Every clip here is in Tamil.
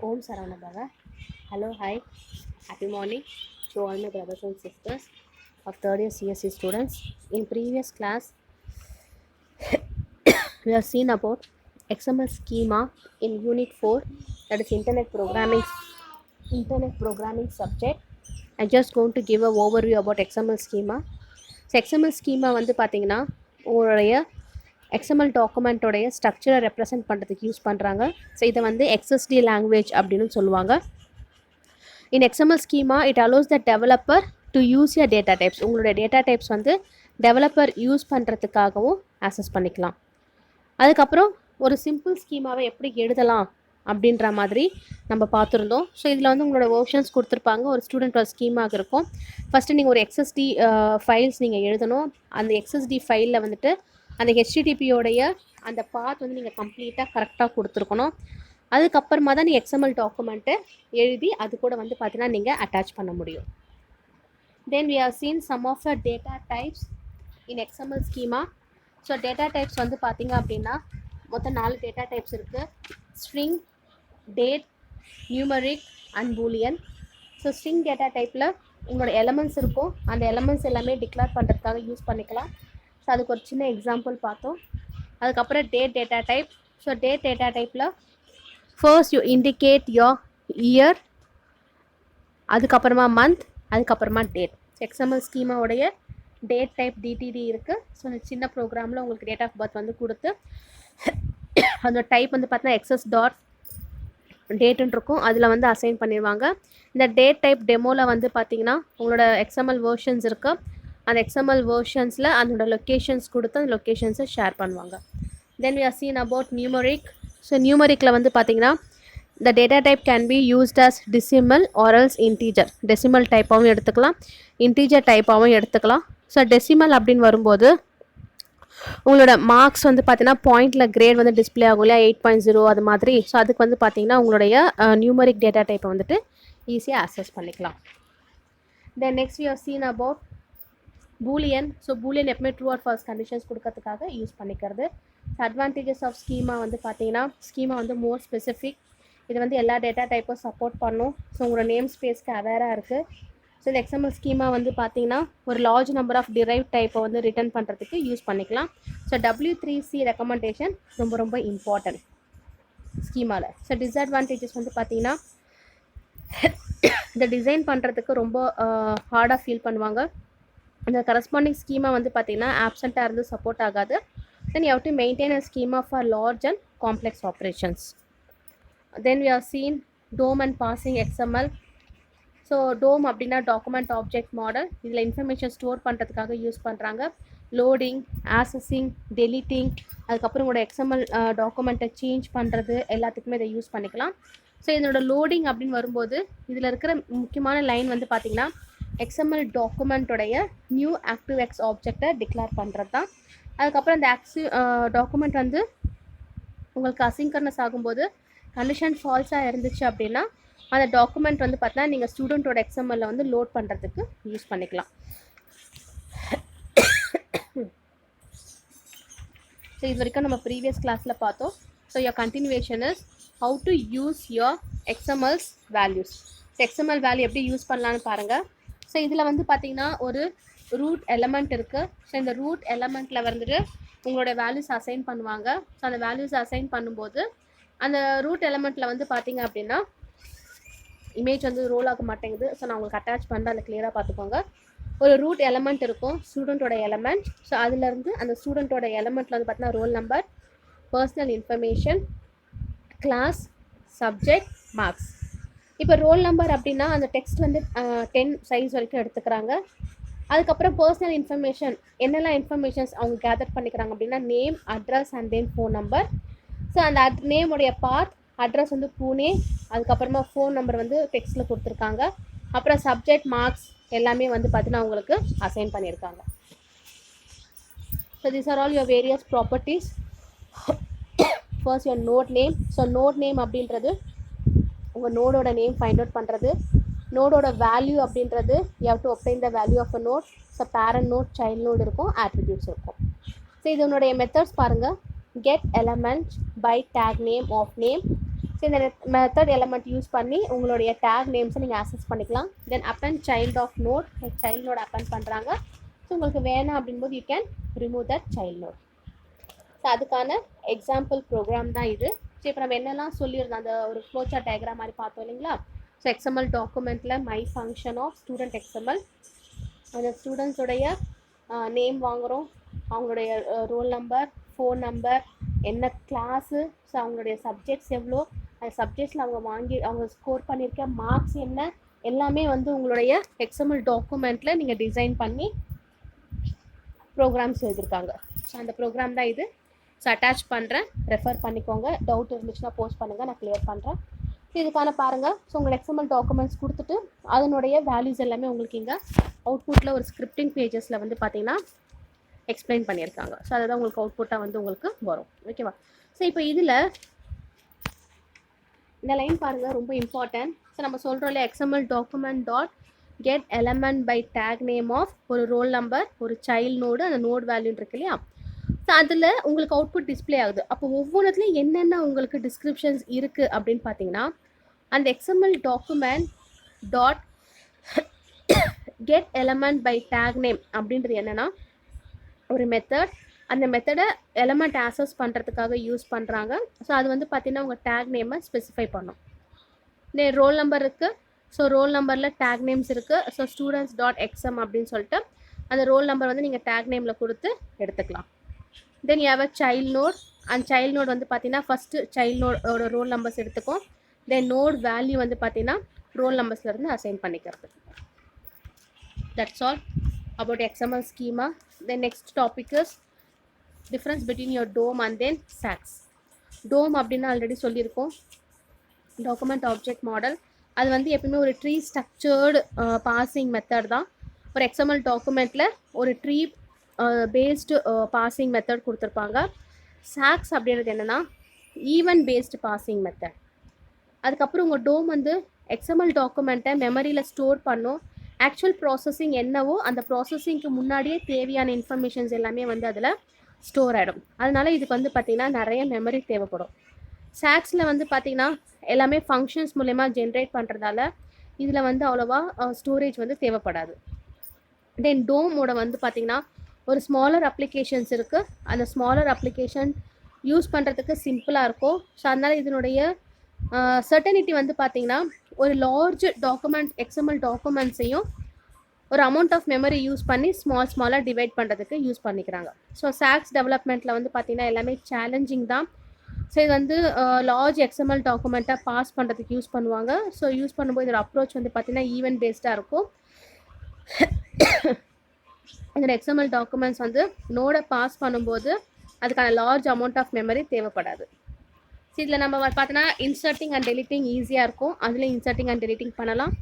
Om Saranabhava. Hello, hi. Happy morning to all my brothers and sisters of third year CSC students. In previous class, we have seen about XML schema in Unit 4, that is Internet Programming subject. I'm just going to give an overview about XML schema. So XML schema வந்து பார்த்தீங்கன்னா உங்களுடைய XML டாக்குமெண்ட்டோடைய ஸ்ட்ரக்சரை ரெப்ரசென்ட் பண்ணுறதுக்கு யூஸ் பண்ணுறாங்க. ஸோ இதை வந்து XSD லாங்குவேஜ் அப்படின்னு சொல்லுவாங்க. In XML schema, it allows the developer to use your data types. உங்களுடைய டேட்டா டைப்ஸ் வந்து டெவலப்பர் யூஸ் பண்ணுறதுக்காகவும் ஆக்சஸ் பண்ணிக்கலாம். அதுக்கப்புறம் ஒரு சிம்பிள் ஸ்கீமாவை எப்படி எழுதலாம் அப்படின்ற மாதிரி நம்ம பார்த்துருந்தோம். ஸோ இதில் வந்து உங்களோட வெர்ஷன்ஸ் கொடுத்துருப்பாங்க. ஒரு ஸ்டூடெண்ட்டோட ஸ்கீமாக இருக்கும். ஃபஸ்ட்டு நீங்கள் ஒரு XSD ஃபைல்ஸ் நீங்கள் எழுதணும். அந்த XSD ஃபைலில் வந்துட்டு அந்த HTTPயோடைய அந்த பாத் வந்து நீங்கள் கம்ப்ளீட்டாக கரெக்டாக கொடுத்துருக்கணும். அதுக்கப்புறமா தான் நீங்கள் XML டாக்குமெண்ட்டை எழுதி அது கூட வந்து பார்த்தீங்கன்னா நீங்கள் அட்டாச் பண்ண முடியும். Then we have seen some of the data types in XML schema. So data types வந்து பார்த்தீங்க அப்படின்னா மொத்தம் 4 டேட்டா டைப்ஸ் இருக்குது. String, date, numeric and Boolean. So string data டைப்பில் உங்களோட எலமெண்ட்ஸ் இருக்கும். அந்த எலமெண்ட்ஸ் எல்லாமே டிக்ளேர் பண்ணுறதுக்காக யூஸ் பண்ணிக்கலாம். ஸோ அதுக்கு ஒரு சின்ன எக்ஸாம்பிள் பார்த்தோம். அதுக்கப்புறம் date data type. So date data டைப்பில் first you indicate your year, அதுக்கப்புறமா மந்த், அதுக்கப்புறமா டேட். XML ஸ்கீமாவுடைய டேட் டைப் டிடிடி இருக்குது. ஸோ அந்த சின்ன ப்ரோக்ராமில் உங்களுக்கு டேட் ஆஃப் பர்த் வந்து கொடுத்து அந்த டைப் வந்து பார்த்தீங்கன்னா எக்ஸஸ் டாட் டேட்டுன்னு இருக்கும். அதில் வந்து அசைன் பண்ணிடுவாங்க. இந்த டேட் டைப் டெமோவில் வந்து பார்த்தீங்கன்னா உங்களோட XML வெர்ஷன்ஸ் இருக்குது. அந்த XML வெர்ஷன்ஸில் அதோட லொக்கேஷன்ஸ் கொடுத்து அந்த லொக்கேஷன்ஸை ஷேர் பண்ணுவாங்க. Then we are seen about numeric. So நியூமரிக்கில் வந்து பார்த்தீங்கன்னா the data type can be used as decimal or else integer. decimal டைப்பாகவும் எடுத்துக்கலாம், integer டைப்பாகவும் எடுத்துக்கலாம். ஸோ டெசிமல் அப்படின்னு வரும்போது உங்களோட மார்க்ஸ் வந்து பார்த்தீங்கன்னா பாயிண்டில் கிரேட் வந்து டிஸ்பிளே ஆகும் இல்லையா, 8.0 அது மாதிரி. ஸோ அதுக்கு வந்து பார்த்தீங்கன்னா உங்களுடைய நியூமரிக் டேட்டா டைப்பை வந்துட்டு ஈஸியாக ஆக்சஸ் பண்ணிக்கலாம். Then next we have seen about Boolean. So Boolean எப்பவுமே ட்ரூ ஆர் ஃபால்ஸ் கண்டிஷன்ஸ் கொடுக்கறதுக்காக யூஸ் பண்ணிக்கிறது. ஸோ அட்வான்டேஜஸ் ஆஃப் ஸ்கீமா வந்து பார்த்தீங்கன்னா ஸ்கீமா வந்து மோர் ஸ்பெசிஃபிக். இது வந்து எல்லா டேட்டா டைப்பும் சப்போர்ட் பண்ணும். ஸோ உங்களோட நேம் ஸ்பேஸ்க்கு அவேராக இருக்குது. ஸோ இந்த XML ஸ்கீமா வந்து பார்த்தீங்கன்னா ஒரு லார்ஜ் நம்பர் ஆஃப் டிரைவ் டைப்பை வந்து ரிட்டர்ன் பண்ணுறதுக்கு யூஸ் பண்ணிக்கலாம். ஸோ W3C ரெக்கமெண்டேஷன் ரொம்ப ரொம்ப இம்பார்ட்டன்ட் ஸ்கீமாவில். ஸோ டிஸ்அட்வான்டேஜஸ் வந்து பார்த்தீங்கன்னா இந்த டிசைன் பண்ணுறதுக்கு ரொம்ப ஹார்டாக ஃபீல் பண்ணுவாங்க. அந்த கரஸ்பாண்டிங் ஸ்கீமா வந்து பார்த்தீங்கன்னா ஆப்சண்ட்டாக இருந்து சப்போர்ட் ஆகாது. Then you have to maintain a schema for large and complex operations. Then we have seen DOM and parsing XML. So DOM அப்படின்னா டாக்குமெண்ட் ஆப்ஜெக்ட் மாடல். இதில் இன்ஃபர்மேஷன் ஸ்டோர் பண்ணுறதுக்காக யூஸ் பண்ணுறாங்க. லோடிங், ஆக்சஸிங், டெலிட்டிங், அதுக்கப்புறம் உங்களோட XML டாக்குமெண்ட்டை சேஞ்ச் பண்ணுறது எல்லாத்துக்குமே இதை யூஸ் பண்ணிக்கலாம். ஸோ இதனோட லோடிங் அப்படின்னு வரும்போது இதில் இருக்கிற முக்கியமான லைன் வந்து பார்த்திங்கன்னா XML டாக்குமெண்ட்டோடைய நியூ ஆக்டிவ்எக்ஸ் ஆப்ஜெக்டை டிக்ளேர் பண்ணுறது தான். அதுக்கப்புறம் இந்த டாக்குமெண்ட் வந்து உங்களுக்கு அசிங்கர்னஸ் ஆகும்போது கண்டிஷன் ஃபால்ஸாக இருந்துச்சு அப்படின்னா அந்த டாக்குமெண்ட் வந்து பார்த்தீங்கன்னா நீங்கள் ஸ்டூடெண்ட்டோட XML வந்து லோட் பண்ணுறதுக்கு யூஸ் பண்ணிக்கலாம். ஸோ இது வரைக்கும் நம்ம ப்ரீவியஸ் கிளாஸில் பார்த்தோம். So your continuation is how to use your XML's values. So XML value எப்படி யூஸ் பண்ணலான்னு பாருங்கள். ஸோ இதில் வந்து பார்த்தீங்கன்னா ஒரு ரூட் எலமெண்ட் இருக்குது. ஸோ இந்த ரூட் எலமெண்ட்டில் வந்துட்டு உங்களோட வேல்யூஸ் அசைன் பண்ணுவாங்க. ஸோ அந்த வேல்யூஸ் அசைன் பண்ணும்போது அந்த ரூட் எலமெண்ட்டில் வந்து பார்த்தீங்க அப்படின்னா இமேஜ் வந்து ரோல் ஆக மாட்டேங்குது. ஸோ நான் உங்களுக்கு அட்டாச் பண்ணுறேன், அதில் கிளியராக பார்த்துக்கோங்க. ஒரு ரூட் எலமெண்ட் இருக்கும், ஸ்டூடெண்ட்டோட எலமெண்ட். ஸோ அதுலேருந்து அந்த ஸ்டூடெண்ட்டோட எலமெண்ட்டில் வந்து பார்த்தீங்கன்னா roll number, personal information, class, subject, marks. இப்போ ரோல் நம்பர் அப்படின்னா அந்த டெக்ஸ்ட் வந்து 10 சைஸ் வரைக்கும் எடுத்துக்கிறாங்க. அதுக்கப்புறம் பர்சனல் இன்ஃபர்மேஷன் என்னெல்லாம் இன்ஃபர்மேஷன்ஸ் அவங்க கேதர் பண்ணிக்கிறாங்க அப்படின்னா name, address and then phone number. So அந்த நேமுடைய பார்ட், அட்ரஸ் வந்து பூனே, அதுக்கப்புறமா ஃபோன் நம்பர் வந்து டெக்ஸ்ட்டில் கொடுத்துருக்காங்க. அப்புறம் சப்ஜெக்ட், மார்க்ஸ் எல்லாமே வந்து பார்த்தீங்கன்னா உங்களுக்கு அசைன் பண்ணியிருக்காங்க. So these are all your various properties. First your node name. So node name அப்படின்றது உங்கள் நோடோட நேம் ஃபைண்ட் அவுட் பண்ணுறது. நோடோட வேல்யூ அப்படின்றது you have to obtain the value of a node. So parent node, child node இருக்கும், ஆட்ரிபியூட்ஸ் இருக்கும். ஸோ இதனுடைய மெத்தட்ஸ் பாருங்கள். get element by tag name of name. So இந்த மெத்தட் எலமெண்ட் யூஸ் பண்ணி உங்களுடைய டேக் நேம்ஸை நீங்கள் ஆக்சஸ் பண்ணிக்கலாம். Then append child of node, child node append பண்ணுறாங்க. ஸோ உங்களுக்கு வேணாம் அப்படின்போது you can remove that child node. So அதுக்கான எக்ஸாம்பிள் ப்ரோக்ராம் தான் இது. ஸோ இப்போ நம்ம என்னெல்லாம் சொல்லியிருந்தோம், அந்த ஒரு ஃப்ளோசார்ட் டயக்ராம் மாதிரி பார்த்தோம் இல்லைங்களா. ஸோ XML டாக்குமெண்ட்டில் my function of student XML, அந்த ஸ்டூடெண்ட்ஸுடைய நேம் வாங்குகிறோம், அவங்களுடைய ரோல் நம்பர், ஃபோன் நம்பர், என்ன கிளாஸு, ஸோ அவங்களுடைய சப்ஜெக்ட்ஸ் எவ்வளோ, அந்த சப்ஜெக்ட்ஸில் அவங்க ஸ்கோர் பண்ணியிருக்க மார்க்ஸ் என்ன, எல்லாமே வந்து உங்களுடைய XML டாக்குமெண்ட்டில் நீங்கள் டிசைன் பண்ணி ப்ரோக்ராம்ஸ் எழுதியிருக்காங்க. ஸோ அந்த ப்ரோக்ராம் தான் இது. ஸோ அட்டாச் பண்ணுறேன், ரெஃபர் பண்ணிக்கோங்க. டவுட் இருந்துச்சுன்னா போஸ்ட் பண்ணுங்கள், நான் கிளியர் பண்ணுறேன். ஸோ இதுக்கான பாருங்கள். ஸோ உங்கள் XML டாக்குமெண்ட்ஸ் கொடுத்துட்டு அதனுடைய வேல்யூஸ் எல்லாமே உங்களுக்கு இங்கே அவுட்புட்டில் ஒரு ஸ்கிரிப்டிங் பேஜஸில் வந்து பார்த்தீங்கன்னா எக்ஸ்பிளைன் பண்ணியிருக்காங்க. ஸோ அதுதான் உங்களுக்கு அவுட்புட்டாக வந்து உங்களுக்கு வரும். ஓகேவா. ஸோ இப்போ இதில் இந்த லைன் பாருங்கள், ரொம்ப இம்பார்ட்டன்ட். ஸோ நம்ம சொல்கிறோம் இல்லையா, XML document dot get element by tag name of ஒரு ரோல் நம்பர், ஒரு சைல்ட் நோடு, அந்த நோட் வேல்யூன்னு இருக்கு இல்லையா. ஸோ அதில் உங்களுக்கு அவுட்புட் டிஸ்பிளே ஆகுது. அப்போ ஒவ்வொன்றுத்துலையும் என்னென்ன உங்களுக்கு டிஸ்கிரிப்ஷன்ஸ் இருக்குது அப்படின்னு பார்த்தீங்கன்னா, அந்த XML document dot get element by tag name அப்படின்றது என்னென்னா ஒரு மெத்தட். அந்த மெத்தடை எலமெண்ட் ஆக்சஸ் பண்ணுறதுக்காக யூஸ் பண்ணுறாங்க. ஸோ அது வந்து பார்த்தீங்கன்னா உங்கள் டேக் நேமை ஸ்பெசிஃபை பண்ணும். ரோல் நம்பர் இருக்குது, ஸோ ரோல் நம்பரில் டேக் நேம்ஸ் இருக்குது. ஸோ ஸ்டூடெண்ட்ஸ் டாட் XM அப்படின்னு சொல்லிட்டு அந்த ரோல் நம்பர் வந்து நீங்கள் டேக் நேமில் கொடுத்து எடுத்துக்கலாம். Then you have a child node. அந்த சைல்ட் நோட் வந்து பார்த்தீங்கன்னா ஃபஸ்ட்டு சைல்ட் நோடோட ரோல் நம்பர்ஸ் எடுத்துக்கும். தென் நோட் வேல்யூ வந்து பார்த்தீங்கன்னா ரோல் நம்பர்ஸ்லேருந்து அசைன் பண்ணிக்கிறது. That's all about XML schema. The next topic is difference between your DOM and then SAX. DOM அப்படின்னா ஆல்ரெடி சொல்லியிருக்கோம், டாக்குமெண்ட் ஆப்ஜெக்ட் மாடல். அது வந்து எப்பவுமே ஒரு ட்ரீ ஸ்ட்ரக்சர்டு பாசிங் மெத்தட் தான். ஒரு XML டாக்குமெண்ட்டில் ஒரு ட்ரீ பேஸ்டு பாசிங் மெத்தட் கொடுத்துருப்பாங்க. சாக்ஸ் அப்படின்றது என்னென்னா ஈவென்ட் பேஸ்டு பாசிங் மெத்தட். அதுக்கப்புறம் உங்கள் டோம் வந்து XML டாக்குமெண்ட்டை மெமரியில் ஸ்டோர் பண்ணும். ஆக்சுவல் ப்ராசஸிங் என்னவோ அந்த ப்ராசஸிங்க்கு முன்னாடியே தேவையான இன்ஃபர்மேஷன்ஸ் எல்லாமே வந்து அதில் ஸ்டோர் ஆகிடும். அதனால இதுக்கு வந்து பார்த்திங்கன்னா நிறைய மெமரி தேவைப்படும். சாக்ஸில் வந்து பார்த்திங்கன்னா எல்லாமே ஃபங்க்ஷன்ஸ் மூலயமா ஜென்ரேட் பண்ணுறதால இதில் வந்து அவ்வளோவா ஸ்டோரேஜ் வந்து தேவைப்படாது. தென் டோமோட வந்து பார்த்திங்கன்னா ஒரு ஸ்மாலர் அப்ளிகேஷன்ஸ் இருக்குது. அந்த ஸ்மாலர் அப்ளிகேஷன் யூஸ் பண்ணுறதுக்கு சிம்பிளாக இருக்கும். ஸோ அதனால் இதனுடைய சர்டனிட்டி வந்து பார்த்திங்கன்னா ஒரு லார்ஜ் டாக்குமெண்ட் XML டாக்குமெண்ட்ஸையும் ஒரு அமௌண்ட் ஆஃப் மெமரி யூஸ் பண்ணி ஸ்மாலாக டிவைட் பண்ணுறதுக்கு யூஸ் பண்ணிக்கிறாங்க. ஸோ சாக்ஸ் டெவலப்மெண்ட்டில் வந்து பார்த்திங்கன்னா எல்லாமே சேலஞ்சிங் தான். ஸோ இது வந்து லார்ஜ் XML டாக்குமெண்ட்டை பாஸ் பண்ணுறதுக்கு யூஸ் பண்ணுவாங்க. ஸோ யூஸ் பண்ணும்போது இதோட அப்ரோச் வந்து பார்த்திங்கன்னா ஈவென்ட் பேஸ்டாக இருக்கும். இதோட XML டாக்குமெண்ட்ஸ் வந்து நோடை பாஸ் பண்ணும்போது அதுக்கான லார்ஜ் அமௌண்ட் ஆஃப் மெமரி தேவைப்படாது. ஸோ இதில் நம்ம பார்த்தோன்னா இன்சர்ட்டிங் அண்ட் டெலிட்டிங் ஈஸியாக இருக்கும். அதில் இன்சர்ட்டிங் அண்ட் டெலிட்டிங் பண்ணலாம்.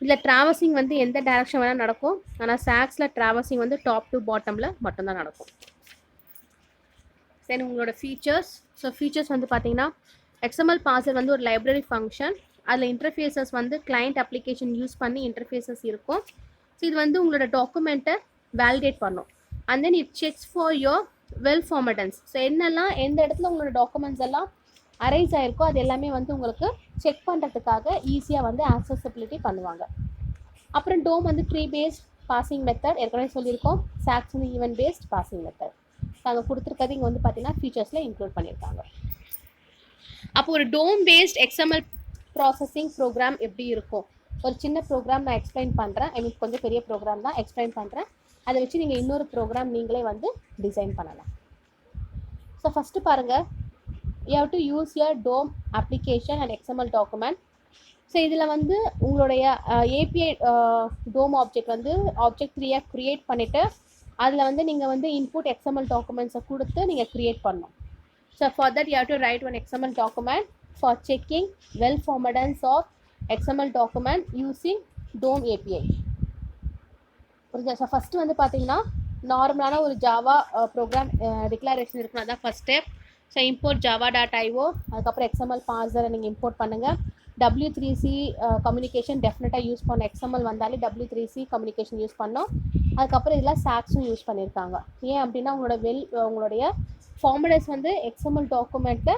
இதில் ட்ராவர்சிங் வந்து எந்த டேரக்ஷன் வேணால் நடக்கும். ஆனால் சாக்ஸில் ட்ராவர்சிங் வந்து டாப் டு பாட்டமில் மட்டும்தான் நடக்கும். தென் உங்களோட ஃபீச்சர்ஸ். ஸோ ஃபீச்சர்ஸ் வந்து பார்த்தீங்கன்னா XML பார்சர் வந்து ஒரு லைப்ரரி ஃபங்க்ஷன். அதில் இன்டர்ஃபேஸஸ் வந்து கிளைண்ட் அப்ளிகேஷன் யூஸ் பண்ணி இன்டர்ஃபேஸஸ் இருக்கும். ஸோ இது வந்து உங்களோட டாக்குமெண்ட்டை வேலிடேட் பண்ணும். And then it checks for your well formedness. So என்னெல்லாம் எந்த இடத்துல உங்களோட டாக்குமெண்ட்ஸ் எல்லாம் அரைஸ் ஆகிருக்கோ அது எல்லாமே வந்து உங்களுக்கு செக் பண்ணுறதுக்காக ஈஸியாக வந்து ஆக்சசபிலிட்டி பண்ணுவாங்க. அப்புறம் டோம் வந்து ட்ரீ பேஸ்ட் பாசிங் மெத்தட் ஏற்கனவே சொல்லியிருக்கோம். சாக்ஸ் வந்து ஈவென்ட் பேஸ்ட் பாசிங் மெத்தட். நாங்கள் கொடுத்துருக்கிறது இங்கே வந்து பார்த்தீங்கன்னா ஃபீச்சர்ஸில் இன்க்ளூட் பண்ணியிருக்காங்க. அப்போ ஒரு டோம் பேஸ்ட் XML ப்ராசஸிங் ப்ரோக்ராம் எப்படி இருக்கும், ஒரு சின்ன ப்ரோக்ராம் நான் எக்ஸ்பிளைன் பண்ணுறேன். ஐ மீன் கொஞ்சம் பெரிய ப்ரோக்ராம் தான் எக்ஸ்பிளைன் பண்ணுறேன். அதை வச்சு நீங்கள் இன்னொரு ப்ரோக்ராம் நீங்களே வந்து டிசைன் பண்ணலாம். ஸோ ஃபஸ்ட்டு பாருங்கள், you have to use your DOM application and XML document. So இதில் வந்து உங்களுடைய API DOM ஆப்ஜெக்ட் வந்து ஆப்ஜெக்ட் 3 க்ரியேட் பண்ணிவிட்டு அதில் வந்து நீங்கள் வந்து இன்புட் XML டாக்குமெண்ட்ஸை கொடுத்து நீங்கள் க்ரியேட் பண்ணணும். So for that you have to write one XML document for checking well formatance of XML document using DOM API. So first வந்து பார்த்தீங்கன்னா நார்மலான ஒரு ஜாவா ப்ரோக்ராம் டிக்ளரேஷன் இருக்குன்னா தான் first step. So import java.io, அதுக்கப்புறம் XML பார்சரை நீங்கள் இம்போர்ட் பண்ணுங்கள். W3C கம்யூனிகேஷன் டெஃபினட்டாக யூஸ் பண்ண XML வந்தாலே W3C கம்யூனிகேஷன் யூஸ் பண்ணோம். அதுக்கப்புறம் இதில் சாக்ஸும் யூஸ் பண்ணியிருக்காங்க. ஏன் அப்படின்னா உங்களுடைய ஃபார்முலேஸ் வந்து XML டாக்குமெண்ட்டை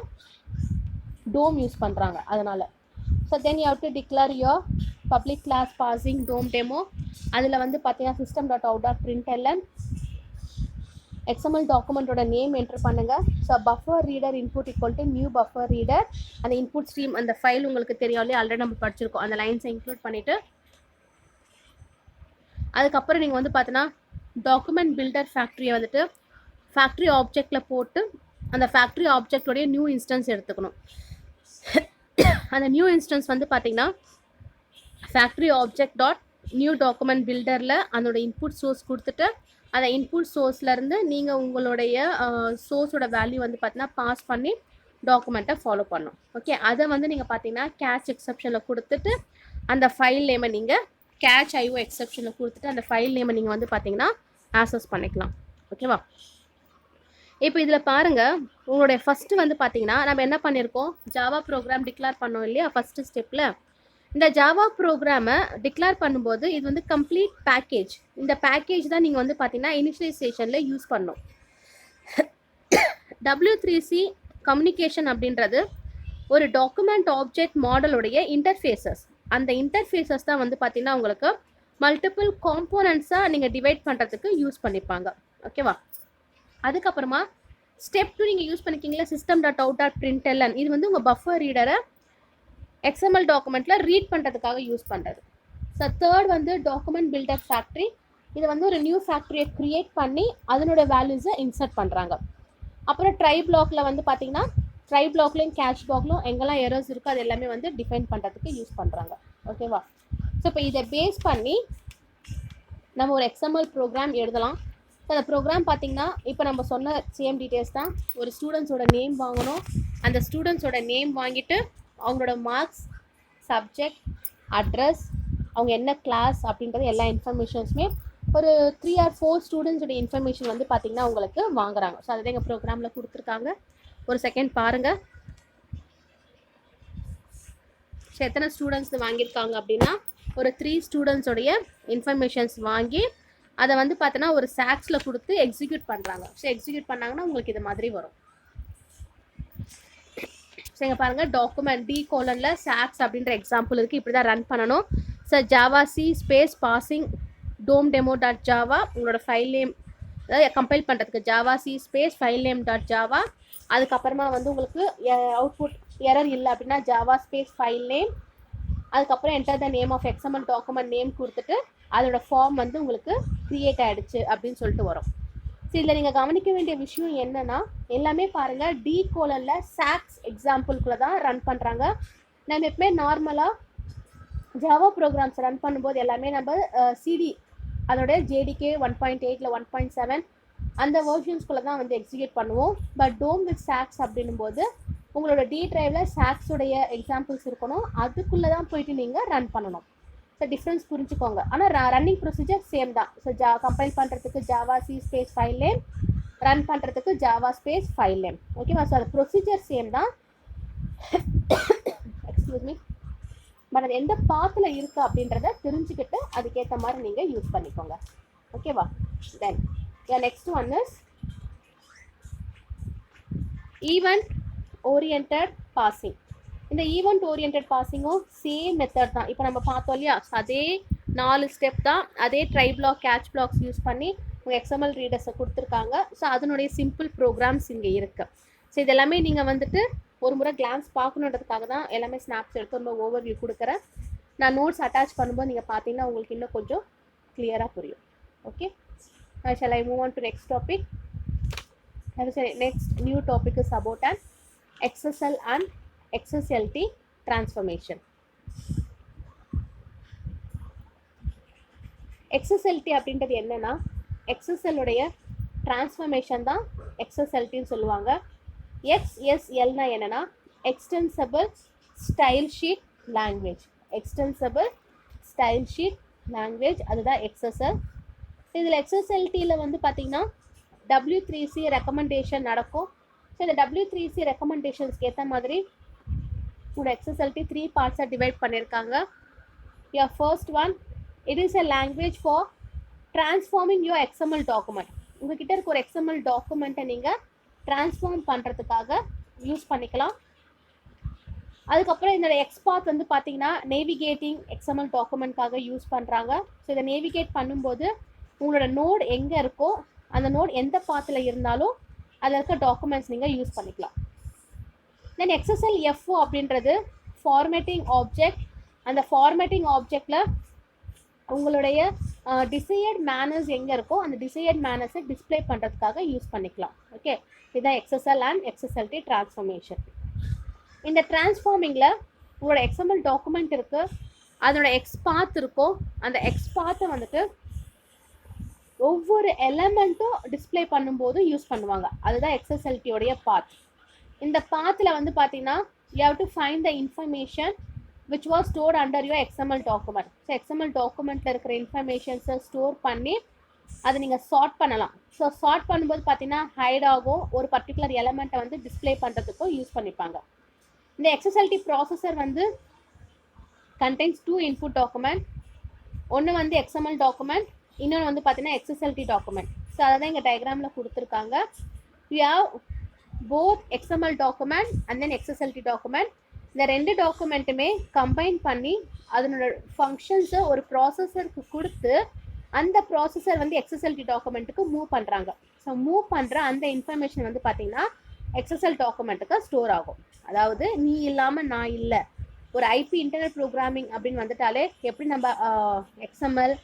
டோம் யூஸ் பண்ணுறாங்க அதனால். So then you have to declare your public class parsing DOM demo. அதில் வந்து பார்த்தீங்கன்னா system.out.println XML டாக்குமெண்ட்டோட நேம் என்ட்ரு பண்ணுங்கள். So buffer reader input equal to new buffer reader. அந்த இன்புட் ஸ்ட்ரீம் அந்த ஃபைல் உங்களுக்கு தெரியும் இல்லையா, ஆல்ரெடி நம்ம படிச்சிருக்கோம். அந்த லைன்ஸை இன்க்ளூட் பண்ணிவிட்டு அதுக்கப்புறம் நீங்கள் வந்து பார்த்தீங்கன்னா டாக்குமெண்ட் பில்டர் ஃபேக்ட்ரியை வந்துட்டு ஃபேக்ட்ரி ஆப்ஜெக்டில் போட்டு அந்த ஃபேக்ட்ரி ஆப்ஜெக்டோடைய நியூ இன்ஸ்டன்ஸ் எடுத்துக்கணும். அந்த நியூ இன்ஸ்டன்ஸ் வந்து பார்த்தீங்கன்னா factory object dot new document பில்டரில் அதோட இன்புட் சோர்ஸ் கொடுத்துட்டு அந்த இன்புட் சோர்ஸ்லேருந்து நீங்கள் உங்களுடைய சோர்ஸோட வேல்யூ வந்து பார்த்தீங்கன்னா பாஸ் பண்ணி டாக்குமெண்ட்டை ஃபாலோ பண்ணணும். ஓகே, அதை வந்து நீங்கள் பார்த்தீங்கன்னா கேட்ச் எக்ஸப்ஷனில் கொடுத்துட்டு அந்த ஃபைல் நேமை நீங்கள் கேட்ச் ஐஓ எக்ஸப்ஷனில் கொடுத்துட்டு அந்த ஃபைல் நேமை நீங்கள் வந்து பார்த்தீங்கன்னா ஆக்சஸ் பண்ணிக்கலாம். ஓகேவா? இப்போ இதில் பாருங்கள், உங்களுடைய ஃபஸ்ட்டு வந்து பார்த்தீங்கன்னா நம்ம என்ன பண்ணியிருக்கோம், ஜாவா ப்ரோக்ராம் டிக்ளேர் பண்ணோம் இல்லையா ஃபஸ்ட்டு ஸ்டெப்பில். இந்த ஜாவா ப்ரோக்ராமை டிக்ளேர் பண்ணும்போது இது வந்து கம்ப்ளீட் பேக்கேஜ். இந்த பேக்கேஜ் தான் நீங்கள் வந்து பார்த்தீங்கன்னா இனிஷியலைசேஷனில் யூஸ் பண்ணணும். W3C கம்யூனிகேஷன் அப்படின்றது ஒரு டாக்குமெண்ட் ஆப்ஜெக்ட் மாடலுடைய இன்டர்ஃபேஸஸ். அந்த இன்டர்ஃபேஸஸ் தான் வந்து பார்த்தீங்கன்னா உங்களுக்கு மல்டிபிள் காம்போனன்ட்ஸாக நீங்கள் டிவைட் பண்ணுறதுக்கு யூஸ் பண்ணிப்பாங்க. ஓகேவா? அதுக்கப்புறமா ஸ்டெப் 2 நீங்கள் யூஸ் பண்ணிக்கிங்களா system.out.println. இது வந்து உங்கள் பஃபர் ரீடரை XML டாக்குமெண்ட்டில் ரீட் பண்ணுறதுக்காக யூஸ் பண்ணுறது. ஸோ தேர்ட் வந்து டாக்குமெண்ட் பில்டர் ஃபேக்ட்ரி. இது வந்து ஒரு நியூ ஃபேக்ட்ரியை க்ரியேட் பண்ணி அதனோட வேல்யூஸை இன்சர்ட் பண்ணுறாங்க. அப்புறம் ட்ரை பிளாக்ல வந்து பார்த்தீங்கன்னா ட்ரை பிளாக்லையும் கேட்ச் பிளாக்லையும் எங்கெல்லாம் எரர்ஸ் இருக்கோ அது எல்லாமே வந்து டிஃபைன் பண்ணுறதுக்கு யூஸ் பண்ணுறாங்க. ஓகேவா? ஸோ இப்போ இதை பேஸ் பண்ணி நம்ம ஒரு XML ப்ரோக்ராம் எழுதலாம். ஸோ அந்த ப்ரோக்ராம் பார்த்தீங்கன்னா இப்போ நம்ம சொன்ன சேம் டீட்டெயில்ஸ் தான். ஒரு ஸ்டூடெண்ட்ஸோட நேம் வாங்கணும். அந்த ஸ்டூடெண்ட்ஸோட நேம் வாங்கிட்டு அவங்களோட மார்க்ஸ், சப்ஜெக்ட், அட்ரஸ், அவங்க என்ன கிளாஸ் அப்படின்றது எல்லா இன்ஃபர்மேஷன்ஸுமே ஒரு 3 or 4 ஸ்டூடெண்ட்ஸோட இன்ஃபர்மேஷன் வந்து பார்த்திங்கன்னா உங்களுக்கு வாங்குறாங்க. ஸோ அதை எங்கள் ப்ரோக்ராமில் கொடுத்துருக்காங்க. ஒரு செகண்ட் பாருங்கள். ஸோ எத்தனை ஸ்டூடெண்ட்ஸ் வாங்கியிருக்காங்க அப்படின்னா ஒரு 3 ஸ்டூடெண்ட்ஸோடைய இன்ஃபர்மேஷன்ஸ் வாங்கி அதை வந்து பார்த்தோன்னா ஒரு சாக்ஸில் கொடுத்து எக்ஸிக்யூட் பண்ணுறாங்க. ஸோ எக்ஸிக்யூட் பண்ணாங்கன்னா உங்களுக்கு இது மாதிரி வரும். ஸோ இங்கே பாருங்கள், டாக்குமெண்ட் D:\, சாக்ஸ் அப்படின்ற எக்ஸாம்பிள் இருக்குது. இப்படி தான் ரன் பண்ணணும். So Java C space parsing DOM demo dot Java உங்களோட ஃபைல் நேம், அதாவது கம்பைல் பண்ணுறதுக்கு Java C space file name dot Java. அதுக்கப்புறமா வந்து உங்களுக்கு அவுட்புட் எரர் இல்லை அப்படின்னா ஜாவா ஸ்பேஸ் ஃபைல் நேம், அதுக்கப்புறம் enter the name of XML document name கொடுத்துட்டு அதோட ஃபார்ம் வந்து உங்களுக்கு க்ரியேட் ஆகிடுச்சு அப்படின்னு சொல்லிட்டு வரும். ஸோ இதில் நீங்கள் கவனிக்க வேண்டிய விஷயம் என்னென்னா எல்லாமே பாருங்கள் D:\, சாக்ஸ் எக்ஸாம்பிள்குள்ளே தான் ரன் பண்ணுறாங்க. நம்ம எப்பவுமே நார்மலாக ஜாவா ப்ரோக்ராம்ஸ் ரன் பண்ணும்போது எல்லாமே நம்ம சிடி அதோட JDK 1.8 1.7 அந்த வேர்ஷன்ஸ்குள்ளே தான் வந்து எக்ஸிக்யூட் பண்ணுவோம். பட் டோம் வித் சாக்ஸ் அப்படின்னும் போது உங்களோட D டிரைவில் சாக்ஸுடைய எக்ஸாம்பிள்ஸ் இருக்கணும். அதுக்குள்ளே தான் போயிட்டு நீங்கள் ரன் பண்ணணும். ஸோ டிஃப்ரென்ஸ் புரிஞ்சுக்கோங்க. ஆனால் ரன்னிங் ப்ரொசீஜர் சேம் தான். ஸோ கம்பைல் பண்ணுறதுக்கு Java C space file name, run பண்ணுறதுக்கு ஜாவா ஸ்பேஸ் ஃபைல் நேம். ஓகேவா? ஸோ அது ப்ரொசீஜர் சேம் தான். Excuse me. பட் அது எந்த பாத்தில் இருக்குது அப்படின்றத தெரிஞ்சுக்கிட்டு அதுக்கேற்ற மாதிரி நீங்கள் யூஸ் பண்ணிக்கோங்க. ஓகேவா? Then next one is event oriented passing. இந்த ஈவெண்ட் ஓரியன்டட் பாசிங்கும் சேம் மெத்தட் தான். இப்போ நம்ம பார்த்தோம் இல்லையா, அதே 4 ஸ்டெப் தான். அதே try block, catch blocks use பண்ணி உங்கள் XML ரீடர்ஸை கொடுத்துருக்காங்க. ஸோ அதனுடைய சிம்பிள் ப்ரோக்ராம்ஸ் இங்கே இருக்குது. ஸோ இதெல்லாமே நீங்கள் வந்துட்டு ஒரு முறை கிளான்ஸ் பார்க்கணுன்றதுக்காக தான் எல்லாமே ஸ்னாப்ஸ் எடுத்து ரொம்ப ஓவர்வியூ கொடுக்குறேன். நான் நோட்ஸ் அட்டாச் பண்ணும்போது நீங்கள் பார்த்தீங்கன்னா உங்களுக்கு இன்னும் கொஞ்சம் கிளியராக புரியும். Okay, shall I move on to next topic? Next new topic is about an XSL and XSLT transformation. XSLT அப்படின்றது என்னன்னா XSL உடைய டிரான்ஸ்ஃபர்மேஷன் தான் XSLTன்னு சொல்லுவாங்க. XSL என்னன்னா extensible style sheet language. Extensible style sheet language அதுதான் XSL. இதில் XSLTயில் வந்து பார்த்தீங்கன்னா W3C ரெக்கமெண்டேஷன் நடக்கும். ஸோ இந்த W3C ரெக்கமெண்டேஷன்ஸ்க்கு ஏற்ற மாதிரி உங்களோட XSLT 3 பார்ட்ஸாக டிவைட் பண்ணியிருக்காங்க. Your first one, it is a language for transforming your XML document. உங்ககிட்ட இருக்க ஒரு XML டாக்குமெண்ட்டை நீங்கள் ட்ரான்ஸ்ஃபார்ம் பண்ணுறதுக்காக யூஸ் பண்ணிக்கலாம். அதுக்கப்புறம் இந்த எக்ஸ்பாத் வந்து பார்த்தீங்கன்னா நேவிகேட்டிங் எக்ஸ்எம்எல் டாக்குமெண்ட்காக யூஸ் பண்ணுறாங்க. ஸோ இதை நேவிகேட் பண்ணும்போது உங்களோட நோட் எங்கே இருக்கோ அந்த நோட் எந்த பாத்தில் இருந்தாலும் அதில் இருக்க டாக்குமெண்ட்ஸ் நீங்கள் யூஸ் பண்ணிக்கலாம். தென் எக்ஸ்எஸ்எல் எஃப்ஓ அப்படின்றது ஃபார்மேட்டிங் ஆப்ஜெக்ட். அந்த ஃபார்மேட்டிங் ஆப்ஜெக்டில் உங்களுடைய டிசையர்ட் மேனர்ஸ் எங்கே இருக்கோ அந்த டிசையர்ட் மேனர்ஸை டிஸ்பிளே பண்ணுறதுக்காக யூஸ் பண்ணிக்கலாம். ஓகே, இதுதான் எக்ஸ்எஸ்எல் அண்ட் எக்ஸ்எஸ்எல்டி டிரான்ஸ்ஃபார்மேஷன். இந்த டிரான்ஸ்ஃபார்மிங்கில் உங்களோட எக்ஸ்எம்எல் டாக்குமெண்ட் இருக்குது, அதோட எக்ஸ்பாத் இருக்கும். அந்த எக்ஸ்பாத்தை வந்துட்டு ஒவ்வொரு எலமெண்ட்டும் டிஸ்பிளே பண்ணும்போது யூஸ் பண்ணுவாங்க. அதுதான் எக்ஸ்எஸ்எல்டியோடைய பாத். இந்த பாத்தில் வந்து பார்த்தீங்கன்னா you have to find the information which was stored under your XML document. So XML டாக்குமெண்ட்டில் இருக்கிற இன்ஃபர்மேஷன்ஸை ஸ்டோர் பண்ணி அதை நீங்கள் சார்ட் பண்ணலாம். ஸோ சார்ட் பண்ணும்போது பார்த்தீங்கன்னா ஹைட் ஆகும், ஒரு பர்டிகுலர் எலமெண்ட்டை வந்து டிஸ்பிளே பண்ணுறதுக்கும் யூஸ் பண்ணிப்பாங்க. இந்த எக்ஸ்எஸ்எல்டி ப்ராசஸர் வந்து கண்டெய்ன்ஸ் 2 இன்புட் டாக்குமெண்ட். ஒன்று வந்து XML டாக்குமெண்ட், இன்னொன்று வந்து பார்த்தீங்கன்னா எக்ஸ்எஸ்எல்டி டாக்குமெண்ட். ஸோ அதை தான் இங்கே டயக்ராமில் கொடுத்துருக்காங்க. You have both XML document and then XSLT document. இந்த 2 டாக்குமெண்ட்டுமே கம்பைன் பண்ணி அதனோட ஃபங்க்ஷன்ஸை ஒரு ப்ராசஸருக்கு கொடுத்து அந்த ப்ராசஸர் வந்து எக்ஸ்எஸ்எல்டி டாக்குமெண்ட்டுக்கு மூவ் பண்ணுறாங்க. ஸோ மூவ் பண்ணுற அந்த இன்ஃபர்மேஷன் வந்து பார்த்திங்கன்னா எக்ஸ்எஸ்எல் டாக்குமெண்ட்டுக்கு ஸ்டோர் ஆகும். அதாவது நீ இல்லாமல் நான் இல்லை, ஒரு ஐபி இன்டர்நெட் ப்ரோக்ராமிங் அப்படின்னு வந்துட்டாலே எப்படி நம்ம எக்ஸ்எம்எல்,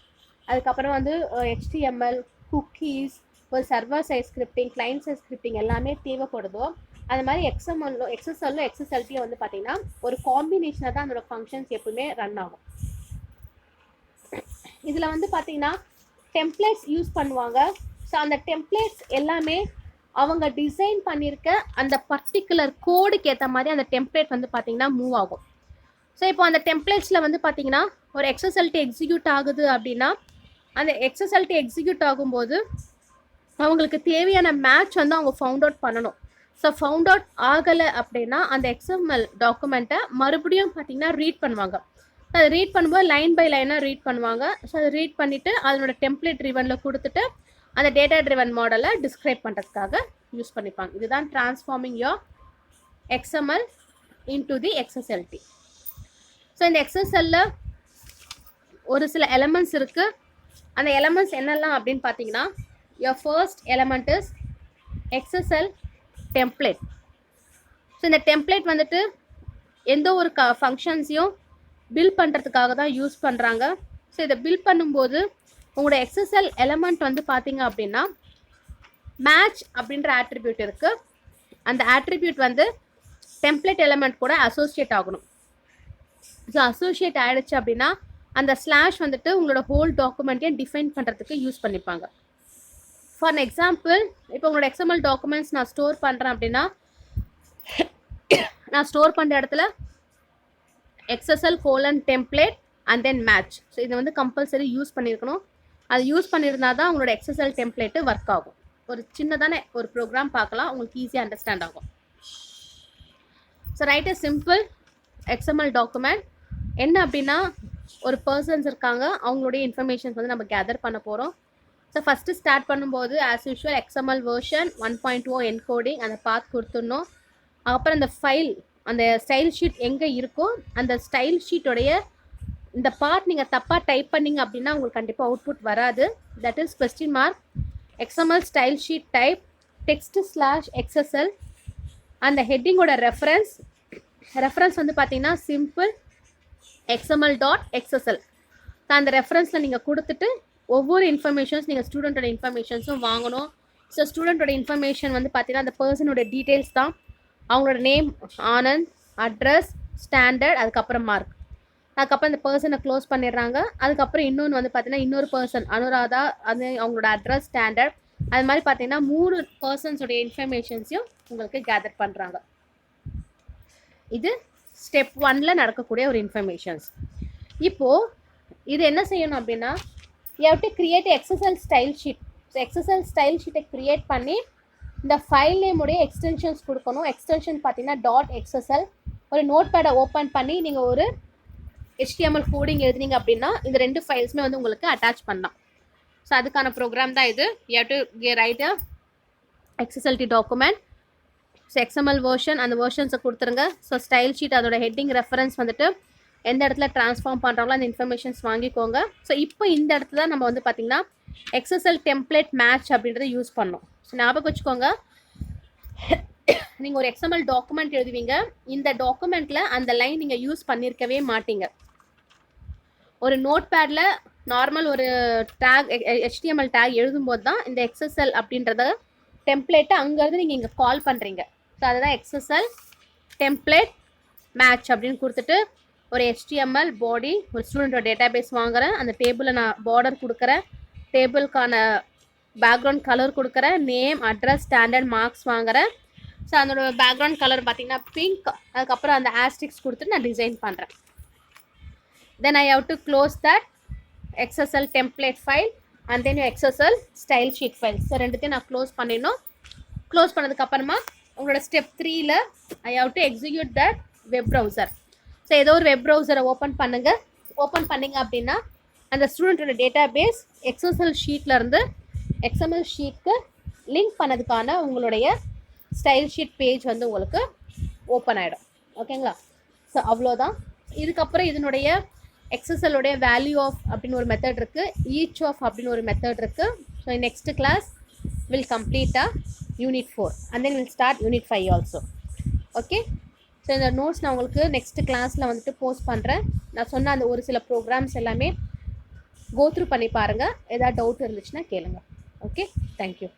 அதுக்கப்புறம் வந்து HTML, குக்கீஸ், ஒரு server size scripting, client size scripting எல்லாமே தேவைப்படுதோ அது மாதிரி எக்ஸ்எஸ்எல்லும் எக்ஸ்எஸ்எல்டியும் வந்து பார்த்தீங்கன்னா ஒரு காம்பினேஷனாக தான் அதோட ஃபங்க்ஷன்ஸ் எப்பவுமே ரன் ஆகும். இதில் வந்து பார்த்தீங்கன்னா டெம்ப்ளேட்ஸ் யூஸ் பண்ணுவாங்க. ஸோ அந்த டெம்ப்ளேட்ஸ் எல்லாமே அவங்க டிசைன் பண்ணியிருக்க அந்த பர்டிகுலர் கோடுக்கு ஏற்ற மாதிரி அந்த டெம்ப்ளேட் வந்து பார்த்தீங்கன்னா மூவ் ஆகும். ஸோ இப்போ அந்த டெம்ப்ளேட்ஸில் வந்து பார்த்தீங்கன்னா ஒரு எக்ஸ்எஸ்எல்டி எக்ஸிக்யூட் ஆகுது அப்படின்னா அந்த எக்ஸ்எஸ்எல்டி எக்ஸிக்யூட் ஆகும்போது அவங்களுக்கு தேவையான மேட்ச் வந்து அவங்க ஃபவுண்ட் அவுட் பண்ணணும். ஸோ ஃபவுண்ட் அவுட் ஆகலை அப்படின்னா அந்த எக்ஸ்எம்எல் டாக்குமெண்ட்டை மறுபடியும் பார்த்தீங்கன்னா ரீட் பண்ணுவாங்க. அதை ரீட் பண்ணும்போது லைன் பை லைனாக ரீட் பண்ணுவாங்க. ஸோ அதை ரீட் பண்ணிவிட்டு அதனோட டெம்ப்ளேட் ட்ரிவனில் கொடுத்துட்டு அந்த டேட்டா ட்ரிவன் மாடலை டிஸ்கிரைப் பண்ணுறதுக்காக யூஸ் பண்ணிப்பாங்க. இதுதான் transforming your XML into the XSLT. So இந்த எக்ஸ்எஸ்எல்ல ஒரு சில எலமெண்ட்ஸ் இருக்குது. அந்த எலமெண்ட்ஸ் என்னெல்லாம் அப்படின்னு பார்த்தீங்கன்னா your first element is XSL template. So இந்த டெம்ப்ளேட் வந்துட்டு எந்த ஒரு ஃபங்க்ஷன்ஸையும் பில்ட் பண்ணுறதுக்காக தான் யூஸ் பண்ணுறாங்க. ஸோ இதை பில்ட் பண்ணும்போது உங்களோட எக்ஸ்எஸ்எல் எலமெண்ட் வந்து பார்த்தீங்க அப்படின்னா மேட்ச் அப்படின்ற ஆட்ரிபியூட் இருக்குது. அந்த ஆட்ரிபியூட் வந்து டெம்ப்ளேட் எலமெண்ட் கூட அசோசியேட் ஆகணும். ஸோ அசோசியேட் ஆகிடுச்சு அப்படின்னா அந்த ஸ்லாஷ் வந்துட்டு உங்களோட ஹோல் டாக்குமெண்ட்டையும் டிஃபைன் பண்ணுறதுக்கு யூஸ் பண்ணிப்பாங்க. ஃபார் எக்ஸாம்பிள் இப்போ உங்களோட XML டாக்குமெண்ட்ஸ் நான் ஸ்டோர் பண்ணுறேன் அப்படின்னா நான் ஸ்டோர் பண்ணுற இடத்துல XSL:template and then match. So இதை வந்து கம்பல்சரி யூஸ் பண்ணியிருக்கணும். அது யூஸ் பண்ணியிருந்தா தான் உங்களோட XSL டெம்ப்ளேட்டு ஒர்க் ஆகும். ஒரு சின்னதான ஒரு ப்ரோக்ராம் பார்க்கலாம், உங்களுக்கு ஈஸியாக அண்டர்ஸ்டாண்ட் ஆகும். So right a simple XML document. என்ன அப்படின்னா ஒரு பர்சன்ஸ் இருக்காங்க, அவங்களுடைய இன்ஃபர்மேஷன்ஸ் வந்து நம்ம கேதர் பண்ண போகிறோம். ஸோ ஃபஸ்ட்டு ஸ்டார்ட் பண்ணும்போது as usual XML version 1.0 encoding அந்த பாத் கொடுத்துடணும். அப்புறம் அந்த ஃபைல் அந்த ஸ்டைல் ஷீட் எங்கே இருக்கோ அந்த ஸ்டைல் ஷீட்டோடைய இந்த பார்ட் நீங்கள் தப்பாக டைப் பண்ணிங்க அப்படின்னா உங்களுக்கு கண்டிப்பாக அவுட்புட் வராது. That is ? XML style sheet type text/XSL. அந்த ஹெட்டிங்கோட ரெஃபரன்ஸ் வந்து பார்த்தீங்கன்னா சிம்பிள் XML.XSL. அந்த ரெஃபரன்ஸில் நீங்கள் கொடுத்துட்டு ஒவ்வொரு இன்ஃபர்மேஷன்ஸ் நீங்கள் ஸ்டூடெண்ட்டோட இன்ஃபர்மேஷன்ஸும் வாங்கணும். ஸோ ஸ்டூடெண்ட்டோட இன்ஃபர்மேஷன் வந்து பார்த்தீங்கன்னா அந்த பர்சனோட டீட்டெயில்ஸ் தான். அவங்களோட நேம் ஆனந்த், அட்ரஸ், ஸ்டாண்டர்ட், அதுக்கப்புறம் மார்க். அதுக்கப்புறம் இந்த பர்சனை க்ளோஸ் பண்ணிடுறாங்க. அதுக்கப்புறம் இன்னொன்று வந்து பார்த்தீங்கன்னா இன்னொரு பர்சன் அனுராதா, அது அவங்களோட அட்ரஸ், ஸ்டாண்டர்ட், அது மாதிரி பார்த்தீங்கன்னா 3 பர்சன்ஸோடைய இன்ஃபர்மேஷன்ஸையும் உங்களுக்கு கேதர் பண்ணுறாங்க. இது ஸ்டெப் 1ல் நடக்கக்கூடிய ஒரு இன்ஃபர்மேஷன்ஸ். இப்போது இது என்ன செய்யணும் அப்படின்னா you have to create a XSL style sheet. So XSL style ஷீட்டை க்ரியேட் பண்ணி இந்த ஃபைல் நேமுடைய எக்ஸ்டென்ஷன்ஸ் கொடுக்கணும். எக்ஸ்டென்ஷன் பார்த்தீங்கன்னா .xsl. ஒரு நோட் பேடை ஓப்பன் பண்ணி நீங்கள் ஒரு HTML கோடிங் எழுதுனீங்க அப்படின்னா இந்த 2 ஃபைல்ஸுமே வந்து உங்களுக்கு அட்டாச் பண்ணலாம். ஸோ அதுக்கான ப்ரோக்ராம் தான் இது. you have to write a XSLT document. So XML version அந்த வெர்ஷன்ஸை கொடுத்துருங்க. ஸோ ஸ்டைல் ஷீட் அதோட ஹெட்டிங் ரெஃபரன்ஸ் வந்துட்டு எந்த இடத்துல ட்ரான்ஸ்ஃபார்ம் பண்ணுறாங்களோ அந்த இன்ஃபர்மேஷன்ஸ் வாங்கிக்கோங்க. ஸோ இப்போ இந்த இடத்துல தான் நம்ம வந்து பார்த்திங்கன்னா எக்ஸ்எஸ்எல் டெம்ப்ளேட் மேட்ச் அப்படின்றத யூஸ் பண்ணோம். ஸோ ஞாபகம் வச்சுக்கோங்க, நீங்கள் ஒரு எக்ஸ்எம்எல் டாக்குமெண்ட் எழுதுவீங்க. இந்த டாக்குமெண்ட்டில் அந்த லைன் நீங்கள் யூஸ் பண்ணியிருக்கவே மாட்டீங்க. ஒரு நோட் பேடில் நார்மல் ஒரு டேக் HTML டேக் எழுதும்போது தான் இந்த எக்ஸ்எஸ்எல் அப்படின்றத டெம்ப்ளேட்டை அங்கேருந்து நீங்கள் இங்கே கால் பண்ணுறீங்க. ஸோ அதுதான் எக்ஸ்எஸ்எல் டெம்ப்ளேட் மேட்ச் அப்படின்னு கொடுத்துட்டு ஒரு HTML பாடி, ஒரு ஸ்டூடெண்ட்டோட டேட்டாபேஸ் வாங்குகிறேன். அந்த டேபிளில் நான் பார்டர் கொடுக்குறேன், டேபிளுக்கான பேக்ரவுண்ட் கலர் கொடுக்குறேன், நேம், அட்ரஸ், ஸ்டாண்டர்ட், மார்க்ஸ் வாங்குகிறேன். ஸோ அதோட பேக்ரவுண்ட் கலர் பார்த்தீங்கன்னா பிங்க். அதுக்கப்புறம் அந்த ஆஸ்டிக்ஸ் கொடுத்துட்டு நான் டிசைன் பண்ணுறேன். Then I have to close that XSL template file and then your XSL style sheet file. So ரெண்டுத்தையும் நான் க்ளோஸ் பண்ணிடணும். க்ளோஸ் பண்ணதுக்கப்புறமா உங்களோட ஸ்டெப் 3ல I have to execute that web browser. So ஏதோ ஒரு வெப் ப்ரௌசரை ஓப்பன் பண்ணுங்கள். ஓப்பன் பண்ணிங்க அப்படின்னா அந்த ஸ்டூடெண்ட்டோட டேட்டா பேஸ் XSL ஷீட்லேருந்து XML ஷீட்க்கு லிங்க் பண்ணதுக்கான உங்களுடைய ஸ்டைல் ஷீட் பேஜ் வந்து உங்களுக்கு ஓப்பன் ஆகிடும். ஓகேங்களா? ஸோ அவ்வளோதான். இதுக்கப்புறம் இதனுடைய XSL வேல்யூ ஆஃப் அப்படின்னு ஒரு மெத்தட் இருக்குது, ஈச் ஆஃப் அப்படின்னு ஒரு மெத்தட் இருக்குது. So next class will complete unit 4 and then will start unit 5 also. Okay, so இந்த நோட்ஸ் நான் உங்களுக்கு நெக்ஸ்ட் கிளாஸில் வந்துட்டு போஸ்ட் பண்ணுறேன். நான் சொன்ன அந்த ஒரு சில ப்ரோக்ராம்ஸ் எல்லாமே கோ த்ரூ பண்ணி பாருங்கள். ஏதாவது டவுட் இருந்துச்சுன்னா கேளுங்க. Okay, thank you.